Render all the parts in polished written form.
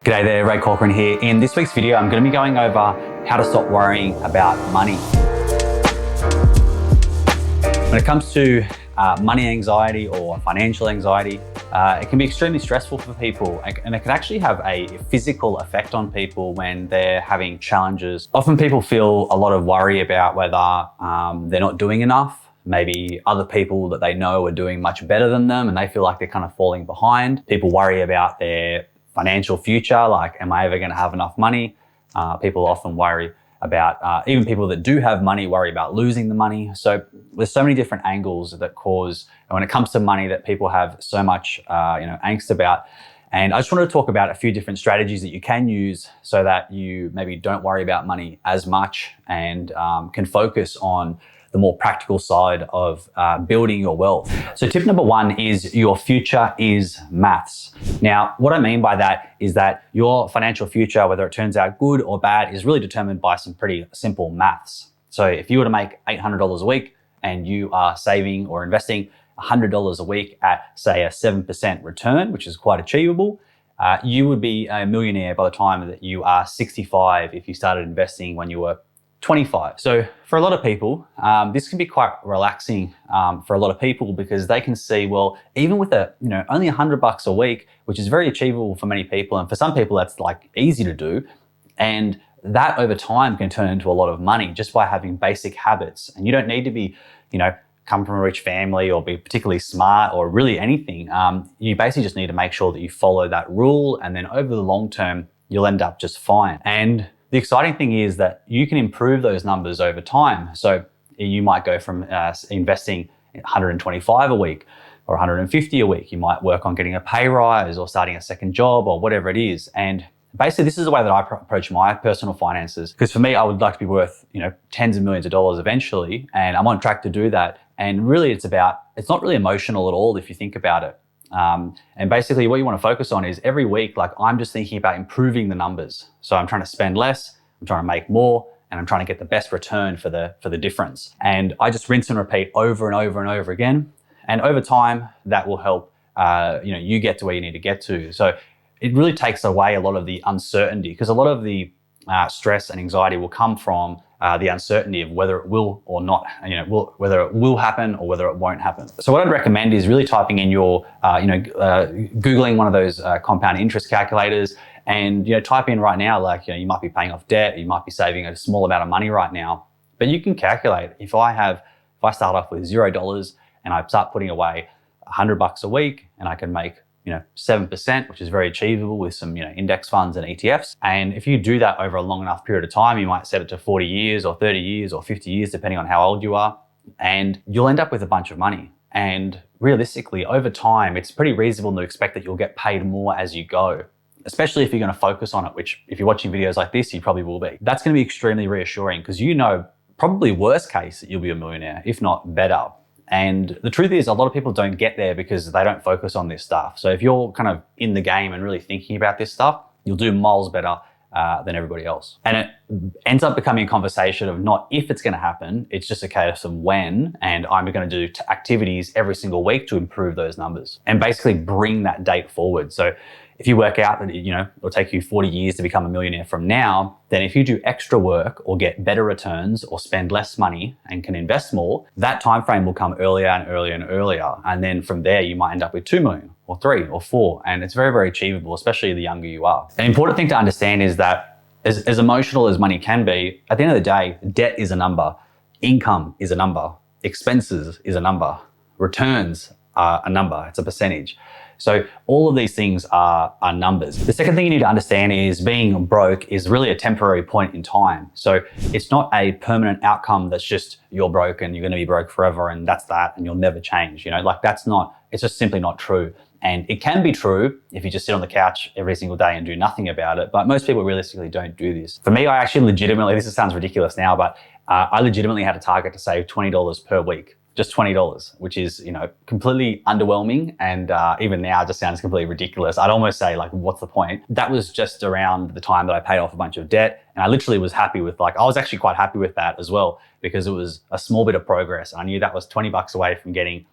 G'day there, Ray Corcoran here. In this week's video, I'm going to be going over how to stop worrying about money. When it comes to money anxiety or financial anxiety, it can be extremely stressful for people, and it can actually have a physical effect on people when they're having challenges. Often people feel a lot of worry about whether they're not doing enough. Maybe other people that they know are doing much better than them and they feel like they're kind of falling behind. People worry about their financial future, like, am I ever going to have enough money? People often worry about, even people that do have money worry about losing the money. So there's so many different angles that cause, when it comes to money, that people have so much angst about. And I just wanted to talk about a few different strategies that you can use so that you maybe don't worry about money as much and can focus on the more practical side of building your wealth. So tip number one is your future is maths. Now, what I mean by that is that your financial future, whether it turns out good or bad, is really determined by some pretty simple maths. So if you were to make $800 a week and you are saving or investing $100 a week at, say, a 7% return, which is quite achievable, you would be a millionaire by the time that you are 65 if you started investing when you were 25. So for a lot of people, this can be quite relaxing for a lot of people, because they can see, well, even with only $100 a week, which is very achievable for many people, and for some people that's like easy to do, and that over time can turn into a lot of money just by having basic habits. And you don't need to be, come from a rich family or be particularly smart or really anything. You basically just need to make sure that you follow that rule, and then over the long term, you'll end up just fine. And the exciting thing is that you can improve those numbers over time. So you might go from investing 125 a week or 150 a week. You might work on getting a pay rise or starting a second job or whatever it is. And basically, this is the way that I approach my personal finances. Because for me, I would like to be worth, tens of millions of dollars eventually, and I'm on track to do that. And really, it's not really emotional at all if you think about it. And basically what you want to focus on is every week, like, I'm just thinking about improving the numbers. So I'm trying to spend less, I'm trying to make more, and I'm trying to get the best return for the difference. And I just rinse and repeat over and over and over again. And over time, that will help, you get to where you need to get to. So it really takes away a lot of the uncertainty, because a lot of the stress and anxiety will come from the uncertainty of whether it will or not, whether it will happen or whether it won't happen. So what I'd recommend is really typing in your, Googling one of those compound interest calculators, and type in right now, like, you might be paying off debt, you might be saving a small amount of money right now, but you can calculate, if I start off with $0 and I start putting away $100 a week, and I can make 7%, which is very achievable with some, index funds and ETFs. And if you do that over a long enough period of time, you might set it to 40 years or 30 years or 50 years, depending on how old you are, and you'll end up with a bunch of money. And realistically, over time, it's pretty reasonable to expect that you'll get paid more as you go, especially if you're going to focus on it, which if you're watching videos like this, you probably will be. That's going to be extremely reassuring, because probably worst case, that you'll be a millionaire, if not better. And the truth is, a lot of people don't get there because they don't focus on this stuff. So if you're kind of in the game and really thinking about this stuff, you'll do miles better than everybody else. And it ends up becoming a conversation of not if it's going to happen, it's just a case of when, and I'm going to do activities every single week to improve those numbers and basically bring that date forward. So if you work out that, it'll take you 40 years to become a millionaire from now, then if you do extra work or get better returns or spend less money and can invest more, that time frame will come earlier and earlier and earlier. And then from there, you might end up with 2 million or 3 or 4. And it's very, very achievable, especially the younger you are. An important thing to understand is that as emotional as money can be, at the end of the day, debt is a number, income is a number, expenses is a number, returns are a number, it's a percentage. So all of these things are numbers. The second thing you need to understand is being broke is really a temporary point in time. So it's not a permanent outcome that's just you're broke and you're going to be broke forever and that's that and you'll never change. It's just simply not true. And it can be true if you just sit on the couch every single day and do nothing about it. But most people realistically don't do this. For me, I actually legitimately, this sounds ridiculous now, but I legitimately had a target to save $20 per week. Just $20, which is, completely underwhelming. And even now it just sounds completely ridiculous. I'd almost say, like, what's the point? That was just around the time that I paid off a bunch of debt. And I literally was happy with, I was actually quite happy with that as well, because it was a small bit of progress. And I knew that was $20 away from being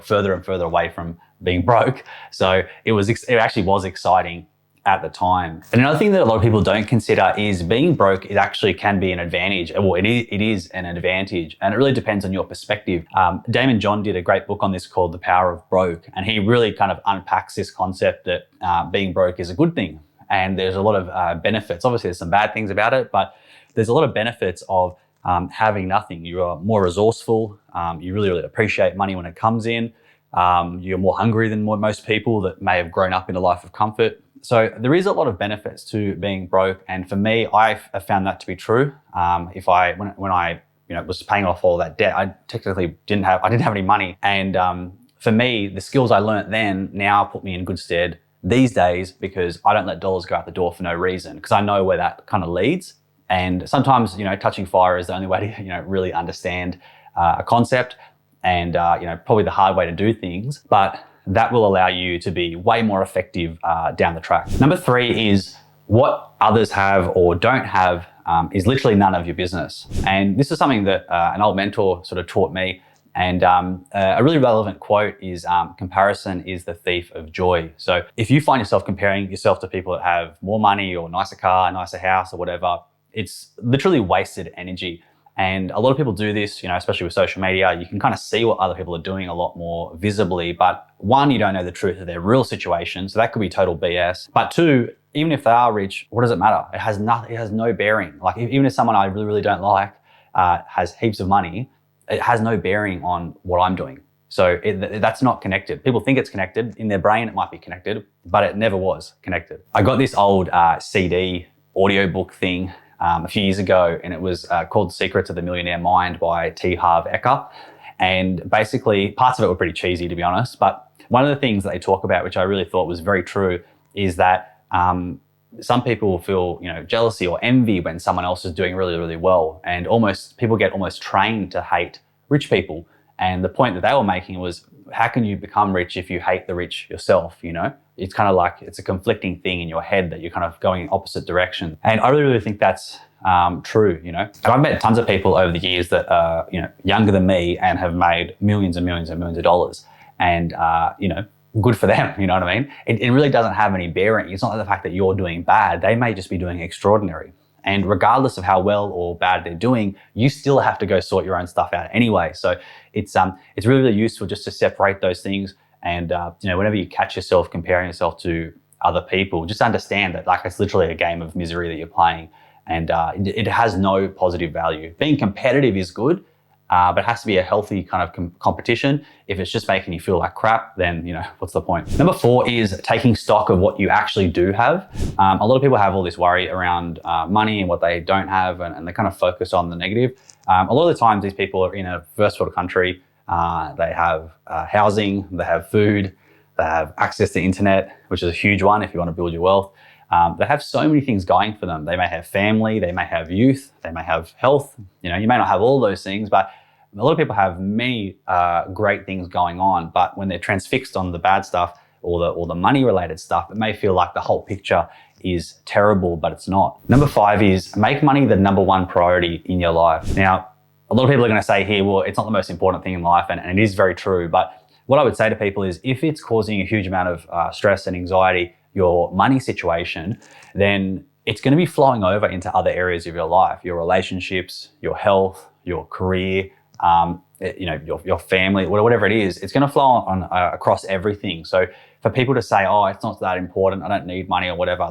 further and further away from being broke. So it actually was exciting. at the time. And another thing that a lot of people don't consider is being broke, it actually can be an advantage. Well, it is an advantage, and it really depends on your perspective. Damon John did a great book on this called The Power of Broke, and he really kind of unpacks this concept that being broke is a good thing. And there's a lot of benefits. Obviously, there's some bad things about it, but there's a lot of benefits of having nothing. You are more resourceful. You really, really appreciate money when it comes in. You're more hungry than most people that may have grown up in a life of comfort. So there is a lot of benefits to being broke, and for me, I have found that to be true. When I was paying off all that debt, I technically didn't have any money, and for me, the skills I learnt then now put me in good stead these days, because I don't let dollars go out the door for no reason, because I know where that kind of leads. And sometimes, touching fire is the only way to, really understand a concept, and probably the hard way to do things, but that will allow you to be way more effective down the track. Number 3 is what others have or don't have is literally none of your business. And this is something that an old mentor sort of taught me. And a really relevant quote is, comparison is the thief of joy. So if you find yourself comparing yourself to people that have more money or nicer car, nicer house or whatever, it's literally wasted energy. And a lot of people do this, especially with social media. You can kind of see what other people are doing a lot more visibly, but one, you don't know the truth of their real situation. So that could be total BS. But two, even if they are rich, what does it matter? It has no bearing. Like even if someone I really, really don't like has heaps of money, it has no bearing on what I'm doing. So that's not connected. People think it's connected. In their brain, it might be connected, but it never was connected. I got this old CD audiobook thing a few years ago, and it was called Secrets of the Millionaire Mind by T. Harv Eker. And basically, parts of it were pretty cheesy, to be honest, but one of the things that they talk about, which I really thought was very true, is that some people feel, jealousy or envy when someone else is doing really, really well. And people get almost trained to hate rich people. And the point that they were making was, how can you become rich if you hate the rich yourself, It's kind of like, it's a conflicting thing in your head that you're kind of going in opposite direction. And I really, really think that's true, And I've met tons of people over the years that are, younger than me and have made millions and millions and millions of dollars. And, good for them, you know what I mean? It really doesn't have any bearing. It's not like the fact that you're doing bad. They may just be doing extraordinary. And regardless of how well or bad they're doing, you still have to go sort your own stuff out anyway. So it's really, really useful just to separate those things. And, whenever you catch yourself comparing yourself to other people, just understand that it's literally a game of misery that you're playing. And it has no positive value. Being competitive is good, but it has to be a healthy kind of competition. If it's just making you feel like crap, then, what's the point? Number 4 is taking stock of what you actually do have. A lot of people have all this worry around money and what they don't have, and they kind of focus on the negative. A lot of the times these people are in a first world country. They have housing, they have food, they have access to internet, which is a huge one if you want to build your wealth. They have so many things going for them. They may have family, they may have youth, they may have health. You may not have all those things, but a lot of people have many great things going on. But when they're transfixed on the bad stuff or the money related stuff, it may feel like the whole picture is terrible, but it's not. Number 5 is make money the number 1 priority in your life. Now, a lot of people are going to say here, well, it's not the most important thing in life, and it is very true. But what I would say to people is, if it's causing a huge amount of stress and anxiety, your money situation, then it's going to be flowing over into other areas of your life, your relationships, your health, your career, your family, whatever it is. It's going to flow on across everything. So for people to say, oh, it's not that important, I don't need money or whatever,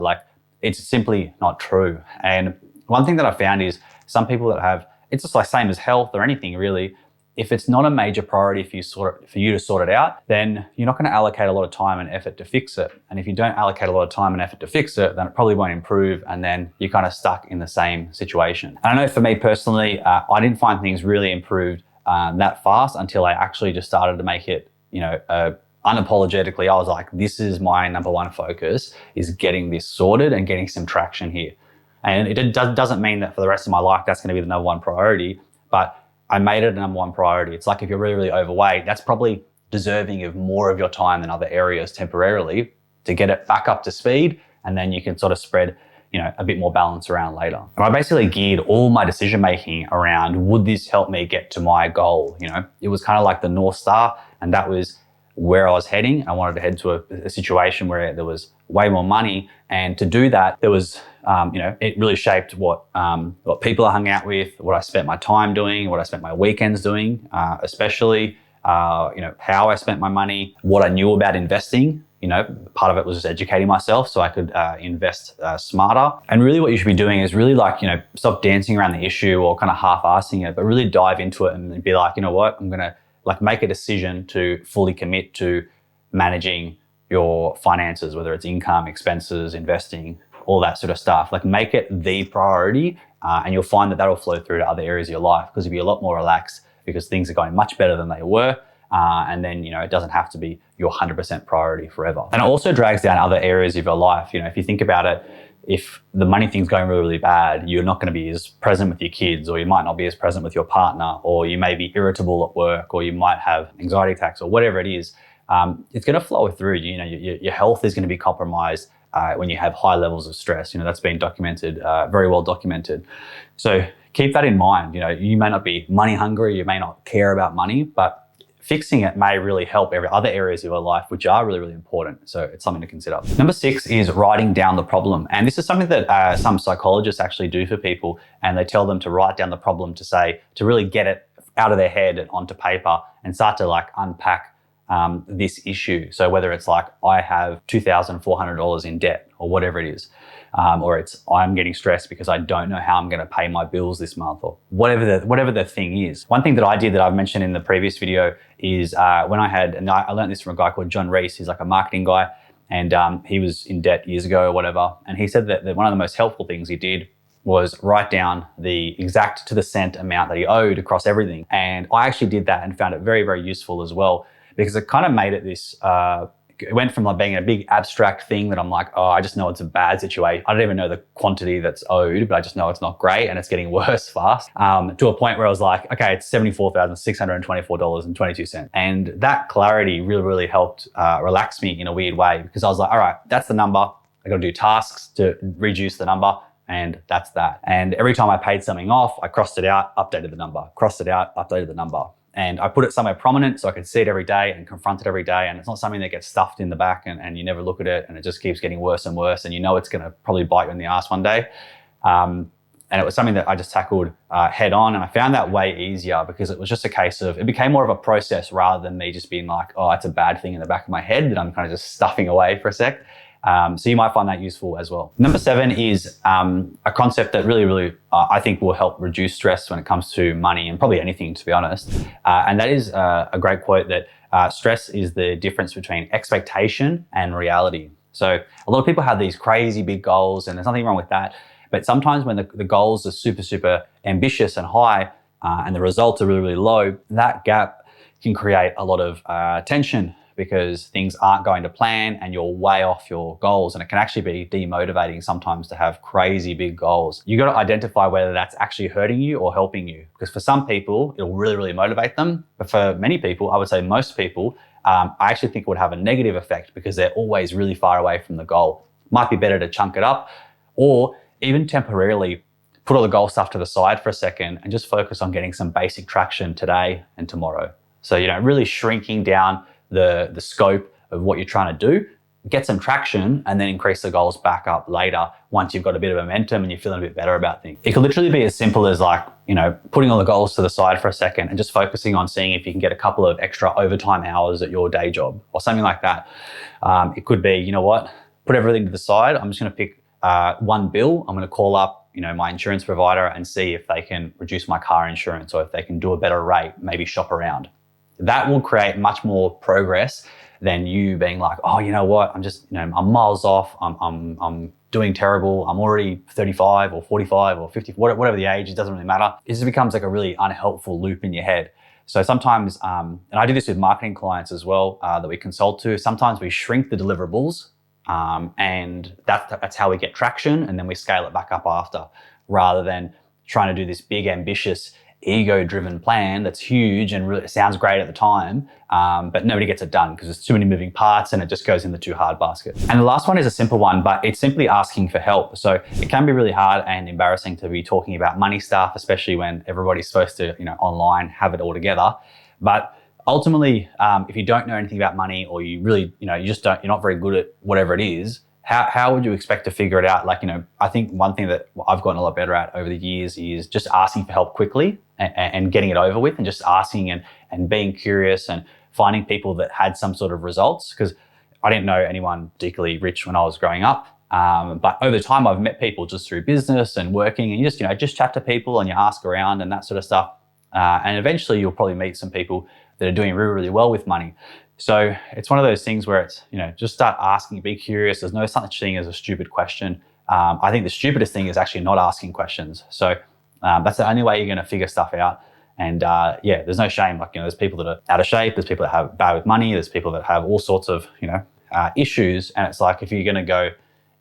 it's simply not true. And one thing that I found is some people that have, it's just same as health or anything really. If it's not a major priority for you to sort it out, then you're not going to allocate a lot of time and effort to fix it. And if you don't allocate a lot of time and effort to fix it, then it probably won't improve, and then you're kind of stuck in the same situation. And I know for me personally, I didn't find things really improved that fast until I actually just started to make it, unapologetically. I was like, this is my number 1 focus, is getting this sorted and getting some traction here. And it doesn't mean that for the rest of my life that's going to be the number 1 priority, but I made it a number 1 priority. It's like if you're really, really overweight, that's probably deserving of more of your time than other areas temporarily to get it back up to speed, and then you can sort of spread, a bit more balance around later. And I basically geared all my decision-making around, would this help me get to my goal? It was kind of like the North Star, and that was where I was heading. I wanted to head to a situation where there was way more money. And to do that, there was, it really shaped what people I hung out with, what I spent my time doing, what I spent my weekends doing, especially, how I spent my money, what I knew about investing. Part of it was just educating myself so I could invest smarter. And really what you should be doing is really stop dancing around the issue or kind of half-assing it, but really dive into it and be like, you know what, I'm going to make a decision to fully commit to managing your finances, whether it's income, expenses, investing, all that sort of stuff. Make it the priority, and you'll find that that'll flow through to other areas of your life because you'll be a lot more relaxed because things are going much better than they were. And then, it doesn't have to be your 100% priority forever. And it also drags down other areas of your life. If you think about it, if the money thing's going really, really bad, you're not going to be as present with your kids, or you might not be as present with your partner, or you may be irritable at work, or you might have anxiety attacks, or whatever it is. It's going to flow through. Your health is going to be compromised when you have high levels of stress. That's been documented, very well documented. So keep that in mind. You may not be money hungry, you may not care about money, but fixing it may really help other areas of your life, which are really, really important. So it's something to consider. Number 6 is writing down the problem. And this is something that some psychologists actually do for people. And they tell them to write down the problem to really get it out of their head and onto paper and start to unpack this issue. So whether it's I have $2,400 in debt or whatever it is, or it's I'm getting stressed because I don't know how I'm going to pay my bills this month, or whatever the thing is. One thing that I did that I've mentioned in the previous video is when I learned this from a guy called John Reese. He's a marketing guy, and he was in debt years ago or whatever. And he said that one of the most helpful things he did was write down the exact to the cent amount that he owed across everything. And I actually did that and found it very, very useful as well, because it kind of made it this, it went from being a big abstract thing that I'm I just know it's a bad situation. I don't even know the quantity that's owed, but I just know it's not great and it's getting worse fast, to a point where I was okay, it's $74,624.22. And that clarity really, really helped relax me in a weird way, because I was all right, that's the number. I got to do tasks to reduce the number. And that's that. And every time I paid something off, I crossed it out, updated the number, crossed it out, updated the number. And I put it somewhere prominent so I could see it every day and confront it every day. And it's not something that gets stuffed in the back and you never look at it and it just keeps getting worse and worse. And it's going to probably bite you in the ass one day. And it was something that I just tackled head on. And I found that way easier because it was just a case of, it became more of a process rather than me just being it's a bad thing in the back of my head that I'm kind of just stuffing away for a sec. So you might find that useful as well. Number 7 is a concept that really, really, I think will help reduce stress when it comes to money and probably anything, to be honest. And that is a great quote that stress is the difference between expectation and reality. So a lot of people have these crazy big goals, and there's nothing wrong with that. But sometimes when the goals are super, super ambitious and high and the results are really, really low, that gap can create a lot of tension, because things aren't going to plan and you're way off your goals. And it can actually be demotivating sometimes to have crazy big goals. You got to identify whether that's actually hurting you or helping you. Because for some people, it'll really, really motivate them. But for many people, I would say most people, I actually think it would have a negative effect because they're always really far away from the goal. Might be better to chunk it up, or even temporarily put all the goal stuff to the side for a second and just focus on getting some basic traction today and tomorrow. So, really shrinking down the scope of what you're trying to do, get some traction, and then increase the goals back up later once you've got a bit of momentum and you're feeling a bit better about things. It could literally be as simple as putting all the goals to the side for a second and just focusing on seeing if you can get a couple of extra overtime hours at your day job or something like that. It could be, put everything to the side. I'm just going to pick one bill. I'm going to call up my insurance provider and see if they can reduce my car insurance or if they can do a better rate, maybe shop around. That will create much more progress than you being oh, you know what? I'm just, I'm miles off. I'm doing terrible. I'm already 35 or 45 or 50, whatever the age, it doesn't really matter. It just becomes a really unhelpful loop in your head. So sometimes, and I do this with marketing clients as well, that we consult to, sometimes we shrink the deliverables, and that's how we get traction, and then we scale it back up after, rather than trying to do this big, ambitious, ego-driven plan that's huge and really sounds great at the time, but nobody gets it done because there's too many moving parts and it just goes in the too hard basket. And the last one is a simple one, but it's simply asking for help. So it can be really hard and embarrassing to be talking about money stuff, especially when everybody's supposed to, online, have it all together. But ultimately, if you don't know anything about money, or you really, you're not very good at whatever it is, how would you expect to figure it out? I think one thing that I've gotten a lot better at over the years is just asking for help quickly and getting it over with, and just asking and being curious and finding people that had some sort of results. Because I didn't know anyone particularly rich when I was growing up. But over time, I've met people just through business and working, and you just chat to people and you ask around and that sort of stuff. And eventually you'll probably meet some people that are doing really, really well with money. So it's one of those things where it's, just start asking, be curious. There's no such thing as a stupid question. I think the stupidest thing is actually not asking questions. So that's the only way you're going to figure stuff out. And there's no shame. There's people that are out of shape. There's people that have bad with money. There's people that have all sorts of, issues. And it's like, if you're going to go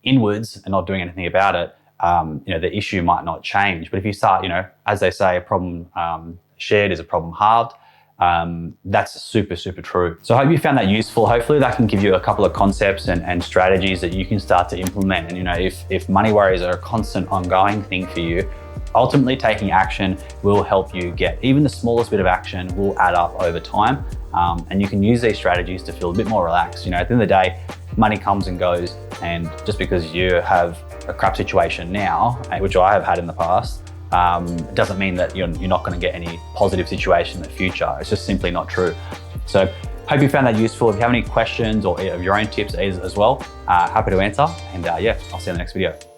inwards and not doing anything about it, the issue might not change. But if you start, as they say, a problem shared is a problem halved. That's super, super true. So I hope you found that useful. Hopefully that can give you a couple of concepts and strategies that you can start to implement. And if money worries are a constant ongoing thing for you, ultimately taking action will help you get even the smallest bit of action will add up over time. And you can use these strategies to feel a bit more relaxed. At the end of the day, money comes and goes. And just because you have a crap situation now, which I have had in the past, it doesn't mean that you're not going to get any positive situation in the future. It's just simply not true. So hope you found that useful. If you have any questions or of your own tips as well, happy to answer. And I'll see you in the next video.